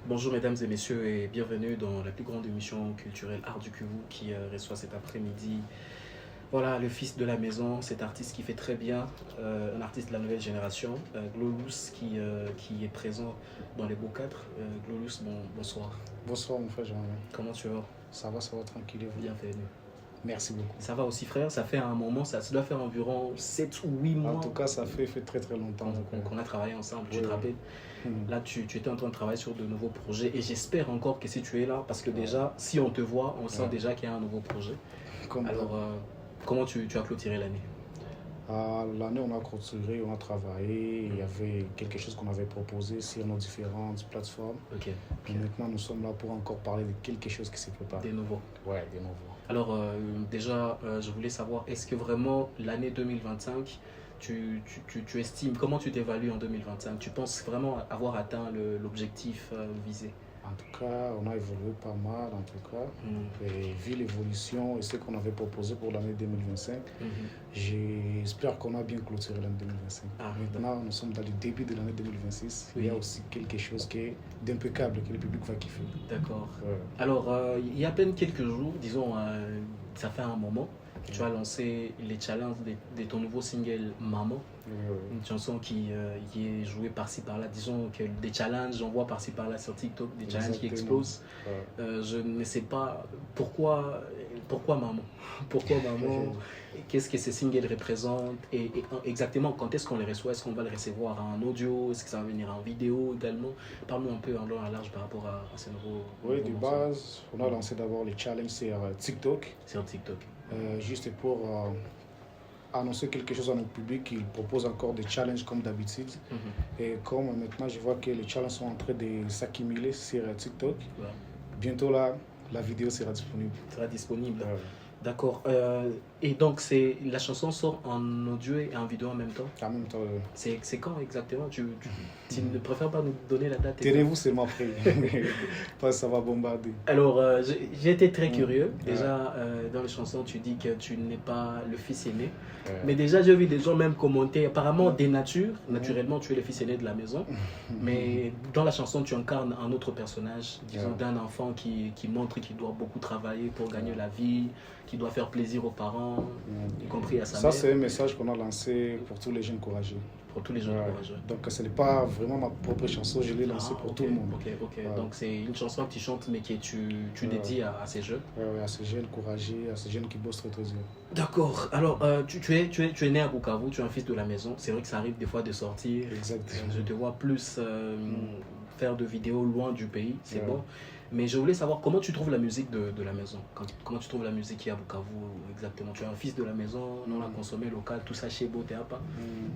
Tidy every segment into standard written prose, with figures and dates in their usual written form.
Bonjour mesdames et messieurs et bienvenue dans la plus grande émission culturelle Art du Kivu qui reçoit cet après-midi. Voilà, le fils de la maison, cet artiste qui fait très bien, un artiste de la nouvelle génération, Glolus qui est présent dans les beaux cadres. Glolus, bonsoir. Bonsoir mon frère Jean. Comment tu vas? Ça va tranquille. Bienvenue. Merci beaucoup. Ça va aussi frère, ça fait un moment, ça doit faire environ 7 ou 8 mois. En tout cas, ça fait très longtemps qu'on a travaillé ensemble, oui, tu te rappelles? Là, tu étais en train de travailler sur de nouveaux projets et j'espère encore que si tu es là, parce que déjà, si on te voit, on sent déjà qu'il y a un nouveau projet. Alors, comment tu as clôturé l'année? L'année, on a clôturé, on a travaillé, il y avait quelque chose qu'on avait proposé sur nos différentes plateformes. Ok. Et maintenant, nous sommes là pour encore parler de quelque chose qui s'est préparé. Des nouveaux. Ouais, des nouveaux. Alors, déjà, je voulais savoir, est-ce que vraiment l'année 2025, tu estimes, comment tu t'évalues en 2025? Tu penses vraiment avoir atteint l'objectif visé? En tout cas, on a évolué pas mal, en tout cas. Et vu l'évolution et ce qu'on avait proposé pour l'année 2025, j'espère qu'on a bien clôturé l'année 2025. Maintenant, nous sommes dans le début de l'année 2026. Oui. Il y a aussi quelque chose qui est d'impeccable que le public va kiffer. D'accord. Alors, il y a à peine quelques jours, disons, ça fait un moment, tu as lancé les challenges de ton nouveau single Maman. Une chanson qui est jouée par-ci par-là, disons que des challenges, j'en vois par-ci par-là sur TikTok, des challenges qui explosent. Je ne sais pas pourquoi Maman. Pourquoi Maman? Qu'est-ce que ces singles représentent et exactement quand est-ce qu'on les reçoit? Est-ce qu'on va les recevoir en audio? Est-ce que ça va venir en vidéo également? Parle-nous un peu en long et en large par rapport à ces nouveaux. Oui, de base, on a lancé d'abord les challenges sur TikTok. Sur TikTok. Juste pour annoncer quelque chose à notre public, il propose encore des challenges comme d'habitude. Et comme maintenant je vois que les challenges sont en train de s'accumuler sur TikTok, bientôt là, la vidéo sera disponible. D'accord. Et donc, la chanson sort en audio et en vidéo en même temps? En même temps. C'est quand exactement? Tu ne préfères pas nous donner la date? Tenez-vous seulement prêt. Parce que ça va bombarder. Alors, j'ai été très curieux. Déjà, dans les chansons, tu dis que tu n'es pas le fils aîné. Mais déjà, j'ai vu des gens même commenter. Apparemment, naturellement, tu es le fils aîné de la maison. Mais dans la chanson, tu incarnes un autre personnage, disons, d'un enfant qui montre qu'il doit beaucoup travailler pour gagner la vie, qui doit faire plaisir aux parents, y compris à sa mère. Ça, c'est un message qu'on a lancé pour tous les jeunes courageux. Pour tous les jeunes courageux. Donc, ce n'est pas vraiment ma propre chanson, je l'ai lancée pour tout le monde. Donc, c'est une chanson que tu chantes, mais que tu dédies à ces jeunes. Oui, à ces jeunes courageux, à ces jeunes qui bossent très dur. D'accord. Alors, tu es né à Bukavu, tu es un fils de la maison. C'est vrai que ça arrive des fois de sortir. Exactement. Je te vois plus faire de vidéos loin du pays, c'est bon. Mais je voulais savoir comment tu trouves la musique de la maison. Comment tu trouves la musique qui est à Bukavu exactement? Tu es un fils de la maison, non à consommer local, tout ça chez Boteapa.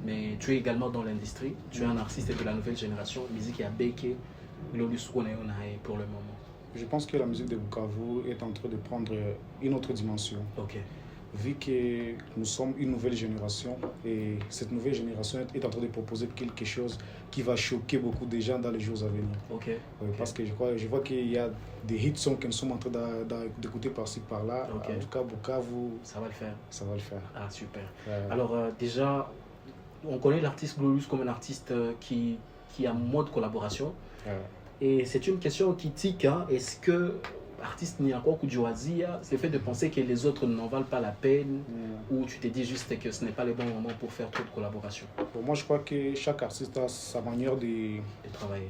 Mais tu es également dans l'industrie. Tu es un artiste de la nouvelle génération. Musique qui a béqué Glolus Wonayonae pour le moment. Je pense que la musique de Bukavu est en train de prendre une autre dimension. Ok. Vu que nous sommes une nouvelle génération et cette nouvelle génération est en train de proposer quelque chose qui va choquer beaucoup de gens dans les jours à venir. Parce que je vois qu'il y a des hit songs que nous sommes en train d'écouter par-ci par-là. En tout cas, Bukavu, ça va le faire. Ça va le faire. Ah, super. Alors, déjà, on connaît l'artiste Glolus comme un artiste qui a moins de collaboration. Et c'est une question qui tique. Est-ce que artiste ni encore Kudjoazia, c'est le fait de penser que les autres n'en valent pas la peine ou tu te dis juste que ce n'est pas le bon moment pour faire trop de collaboration? Pour moi, je crois que chaque artiste a sa manière de travailler.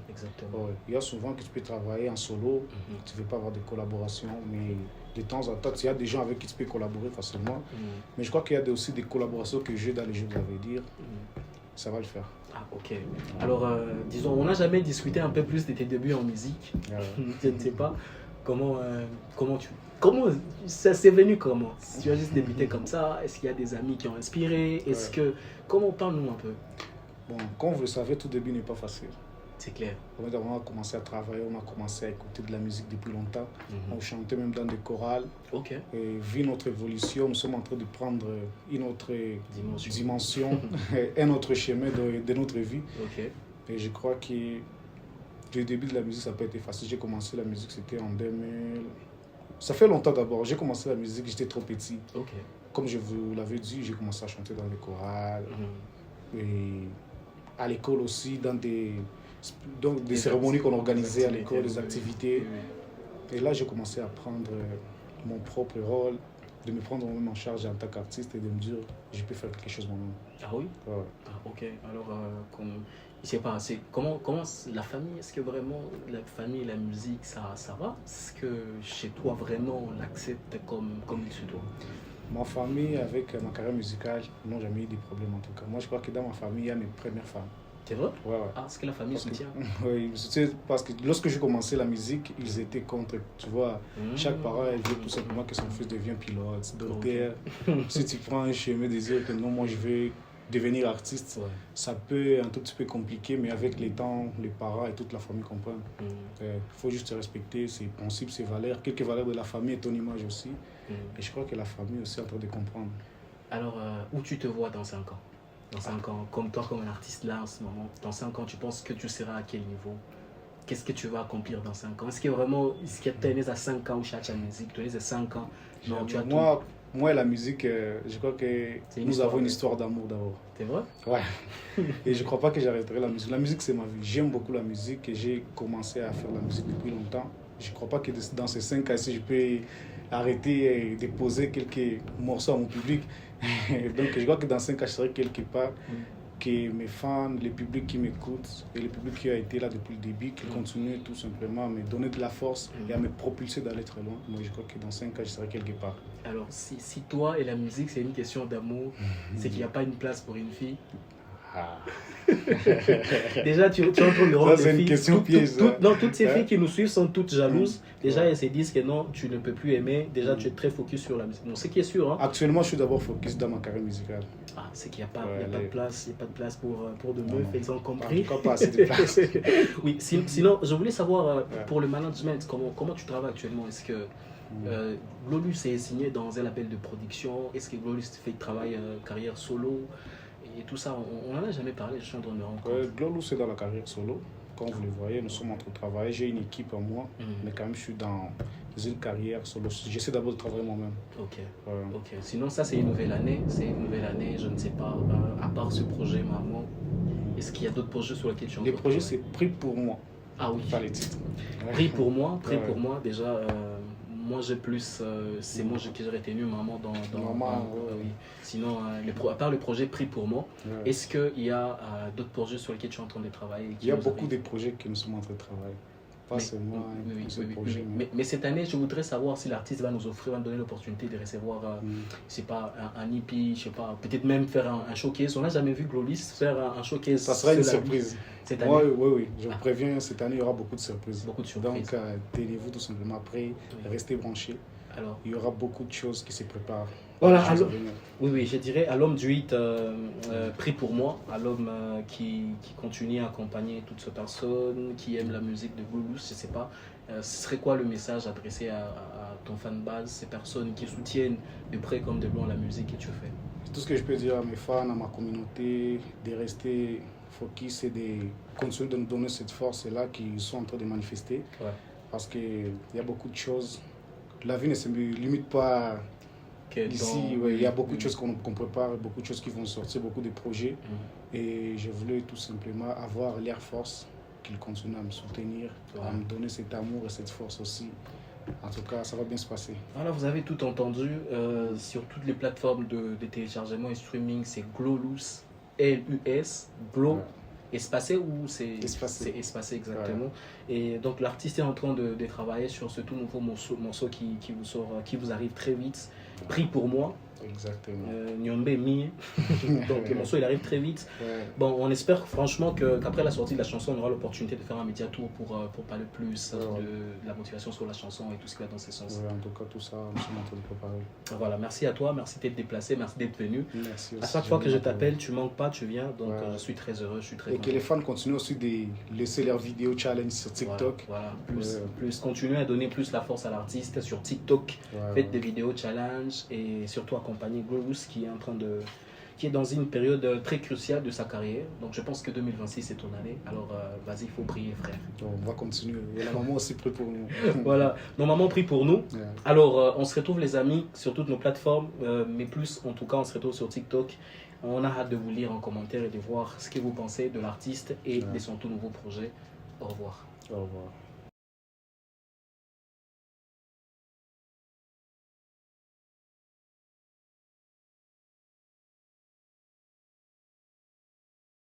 Exactement. Il y a souvent que tu peux travailler en solo, tu ne veux pas avoir de collaboration, mais de temps en temps, il y a des gens avec qui tu peux collaborer facilement. Mais je crois qu'il y a aussi des collaborations que j'ai dans les jours à venir. Ça va le faire. Ah, ok. Alors, disons, on n'a jamais discuté un peu plus de tes débuts en musique. Je ne sais pas comment ça s'est venu comment? Tu as juste débuté comme ça? Est-ce qu'il y a des amis qui ont inspiré? Comment parle-nous un peu? Bon, comme vous le savez, tout début n'est pas facile. C'est clair. On a commencé à travailler, on a commencé à écouter de la musique depuis longtemps. On chantait même dans des chorales. Et vu notre évolution, nous sommes en train de prendre une autre dimension un autre chemin de notre vie. Et je crois que le début de la musique, ça n'a pas été facile. J'ai commencé la musique, c'était en 2000. Ça fait longtemps d'abord. J'ai commencé la musique, j'étais trop petit. Comme je vous l'avais dit, j'ai commencé à chanter dans les chorales. Et à l'école aussi, dans des donc des cérémonies qu'on organisait à l'école, des activités. Et là, j'ai commencé à prendre mon propre rôle, de me prendre moi-même en charge en tant qu'artiste et de me dire, je peux faire quelque chose moi-même. Ah oui? Ouais. Ah, ok. Alors, je sais pas, comment la famille, est-ce que vraiment la famille et la musique, ça va? Est-ce que chez toi, vraiment, on l'accepte comme il se doit? Ma famille, avec ma carrière musicale, n'ont jamais eu de problème en tout cas. Moi, je crois que dans ma famille, il y a mes premières femmes. C'est vrai? Ouais. Ah, est-ce que la famille soutient? Oui, parce que lorsque j'ai commencé la musique, ils étaient contre. Tu vois, chaque parent, il veut tout simplement que son fils devienne pilote, docteur. Si tu prends un chemin de dire que non, moi je vais devenir artiste, ça peut un tout petit peu compliqué, mais avec les temps, les parents et toute la famille comprennent. Il faut juste respecter ses principes, ses valeurs, quelques valeurs de la famille et ton image aussi. Et je crois que la famille aussi est en train de comprendre. Alors, où tu te vois dans 5 ans? Dans 5 ans, comme toi, comme un artiste là en ce moment, dans 5 ans, tu penses que tu seras à quel niveau? Qu'est-ce que tu vas accomplir dans 5 ans? Est-ce que vraiment, est-ce que tu es à 5 ans où tu as la musique, tu es à 5 ans? Non, tu as moi, la musique, je crois que nous avons une histoire d'amour d'abord. C'est vrai? Ouais. Et je ne crois pas que j'arrêterai la musique. La musique, c'est ma vie. J'aime beaucoup la musique et j'ai commencé à faire la musique depuis longtemps. Je ne crois pas que dans ces 5 ans, si je peux arrêter et déposer quelques morceaux à mon public. Donc, je crois que dans 5 ans, je serai quelque part. Que mes fans, le public qui m'écoute et le public qui a été là depuis le début, qui continue tout simplement à me donner de la force et à me propulser d'aller très loin. Moi, je crois que dans 5 ans, je serai quelque part. Alors, si toi et la musique, c'est une question d'amour, c'est qu'il n'y a pas une place pour une fille. Déjà, tu es en train de rendre c'est une question piège. Non, toutes ces filles qui nous suivent sont toutes jalouses. Déjà, elles se disent que non, tu ne peux plus aimer. Déjà, tu es très focus sur la musique. Donc, ce qui est sûr. Hein. Actuellement, je suis d'abord focus dans ma carrière musicale. Ah, c'est qu'il n'y a pas de place. Il n'y a pas de place pour de meufs, ils ont compris. Pas assez de place. Oui, sinon, je voulais savoir pour le management, comment tu travailles actuellement? Est-ce que Glolus est signé dans un label de production? Est-ce que Glolus fait travail carrière solo? Et tout ça, on n'en a jamais parlé, je suis en train de me rendre compte. Glolus est dans la carrière solo. Comme vous le voyez, nous sommes en train de travailler. J'ai une équipe en moi, mais quand même, je suis dans une carrière solo. J'essaie d'abord de travailler moi-même. Ok. Sinon, ça, c'est une nouvelle année. C'est une nouvelle année, je ne sais pas. À part ce projet, maman, est-ce qu'il y a d'autres projets sur lesquels tu en Les projets, c'est Pris pour moi. Ah oui. Pas les titres. Pris pour moi, pour moi, déjà. Moi, j'ai plus. C'est moi qui j'ai retenu maman dans oui. Sinon, à part le projet Pris pour moi, est-ce qu'il y a d'autres projets sur lesquels tu es en train de travailler? Il y a beaucoup de projets que nous sommes en train de travailler. Pas seulement ce projet. Mais cette année, je voudrais savoir si l'artiste va nous donner l'opportunité de recevoir, je sais pas, un EP, je sais pas, peut-être même faire un showcase. On n'a jamais vu Glolus faire un showcase. Ça sera une surprise. Cette année. Oui. Je vous préviens, cette année, il y aura beaucoup de surprises. Beaucoup de surprises. Donc, tenez-vous tout simplement après, restez branchés. Alors, il y aura beaucoup de choses qui se préparent. Voilà, oui, je dirais à l'homme du hit Pris pour moi, à l'homme qui continue à accompagner toutes ces personnes, qui aiment la musique de Glolus, je ne sais pas, ce serait quoi le message adressé à ton fan base, ces personnes qui soutiennent de près comme de loin la musique que tu fais? Tout ce que je peux dire à mes fans, à ma communauté, de rester focus et de continuer de nous donner cette force-là qu'ils sont en train de manifester. Parce qu'il y a beaucoup de choses. La vie ne se limite pas ici. Il y a beaucoup de choses qu'on prépare, beaucoup de choses qui vont sortir, beaucoup de projets. Et je voulais tout simplement avoir l'air force, qu'ils continuent à me soutenir, à me donner cet amour et cette force aussi. En tout cas, ça va bien se passer. Alors, vous avez tout entendu. Sur toutes les plateformes de téléchargement et streaming, c'est Glolus, L-U-S, Glo. Espacé ou c'est espacé exactement. Et donc l'artiste est en train de travailler sur ce tout nouveau morceau qui vous arrive très vite. Pris pour moi. Exactement. Nyombe Mi. Donc le morceau il arrive très vite. Bon, on espère franchement qu'après la sortie de la chanson, on aura l'opportunité de faire un média tour pour parler plus de la motivation sur la chanson et tout ce qui va dans ce sens. En tout cas, tout ça, nous sommes en train de préparer. Voilà, merci à toi, merci d'être déplacé, merci d'être venu. Merci aussi. À chaque fois que je t'appelle, tu manques pas, tu viens. Donc je suis très heureux, je suis très content. Et que les fans continuent aussi de laisser leurs vidéos challenge sur TikTok. Voilà. Plus continuer à donner plus la force à l'artiste sur TikTok. Faites des vidéos challenge et surtout accompagner Glolus qui est en train qui est dans une période très cruciale de sa carrière. Donc je pense que 2026 c'est ton année. Alors vas-y, il faut prier, frère. On va continuer. Et la maman aussi prie pour nous. Voilà, nos mamans prient pour nous. Yeah. Alors on se retrouve les amis sur toutes nos plateformes, mais plus en tout cas on se retrouve sur TikTok. On a hâte de vous lire en commentaire et de voir ce que vous pensez de l'artiste et de son tout nouveau projet. Au revoir. Au revoir.